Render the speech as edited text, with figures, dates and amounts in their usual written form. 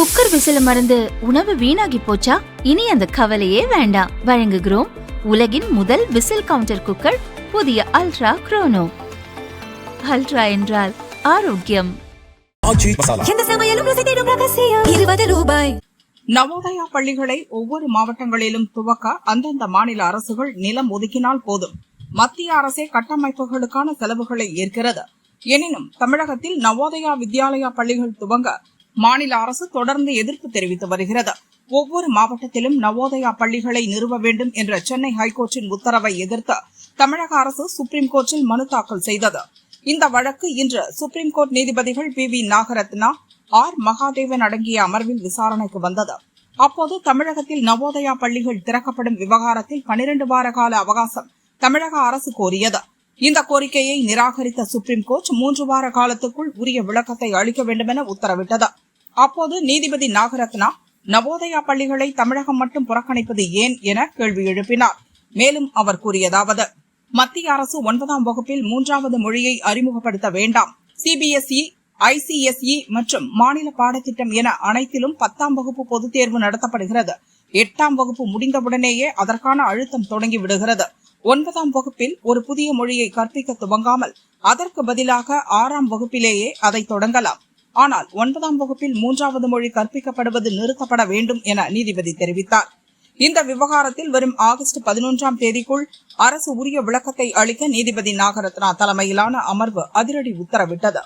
Cooker விசில மறந்து உணவு வீணாகி போச்சா? இனி அந்த கவலையே வேண்டாம். வழங்குகிறோம் உலகின் முதல் விசில் கவுண்டர் குக்கர், புதிய அல்ட்ரா குரோனோ. அல்ட்ரா என்றால் ஆரோக்கியம். நவோதயா பள்ளிகளை ஒவ்வொரு மாவட்டங்களிலும் துவக்க அந்தந்த மாநில அரசுகள் நிலம் ஒதுக்கினால் போதும். மத்திய அரசே கட்டமைப்புகளுக்கான செலவுகளை ஏற்கிறது. எனினும் தமிழகத்தில் நவோதயா வித்யாலயா பள்ளிகள் துவங்க மாநில அரசு தொடர்ந்து எதிர்ப்பு தெரிவித்து வருகிறது. ஒவ்வொரு மாவட்டத்திலும் நவோதயா பள்ளிகளை நிறுவ வேண்டும் என்ற சென்னை ஹைகோர்ட்டின் உத்தரவை எதிர்த்து தமிழக அரசு சுப்ரீம் கோர்ட்டில் மனு தாக்கல் செய்தது. இந்த வழக்கு இன்று சுப்ரீம் கோர்ட் நீதிபதிகள் PV நாகரத்னா, R மகாதேவன் அடங்கிய அமர்வில் விசாரணைக்கு வந்தது. அப்போது தமிழகத்தில் நவோதயா பள்ளிகள் திறக்கப்படும் விவகாரத்தில் 12 வார கால அவகாசம் தமிழக அரசு கோரியது. இந்த கோரிக்கையை நிராகரித்த சுப்ரீம் கோர்ட் 3 வார காலத்துக்குள் உரிய விளக்கத்தை அளிக்க வேண்டுமென உத்தரவிட்டது. அப்போது நீதிபதி நாகரத்னா, நவோதயா பள்ளிகளை தமிழகம் மட்டும் புறக்கணிப்பது ஏன் என கேள்வி எழுப்பினார். மேலும் அவர் கூறியதாவது: மத்திய அரசு 9ஆம் வகுப்பில் 3வது மொழியை அறிமுகப்படுத்த வேண்டாம். CBSE, ICSE மற்றும் மாநில பாடத்திட்டம் என அனைத்திலும் 10ஆம் வகுப்பு பொதுத் தேர்வு நடத்தப்படுகிறது. 8ஆம் வகுப்பு முடிந்தவுடனேயே அதற்கான அழுத்தம் தொடங்கிவிடுகிறது. 9ஆம் வகுப்பில் ஒரு புதிய மொழியை கற்பிக்க துவங்காமல் அதற்கு பதிலாக 6ஆம் வகுப்பிலேயே அதை தொடங்கலாம். ஆனால் 9ஆம் வகுப்பில் 3வது மொழி கற்பிக்கப்படுவது நிறுத்தப்பட வேண்டும் என நீதிபதி தெரிவித்தார். இந்த விவகாரத்தில் வரும் ஆகஸ்ட் 11ஆம் தேதிக்குள் அரசு உரிய விளக்கத்தை அளிக்க நீதிபதி நாகரத்னா தலைமையிலான அமர்வு அதிரடி உத்தரவிட்டது.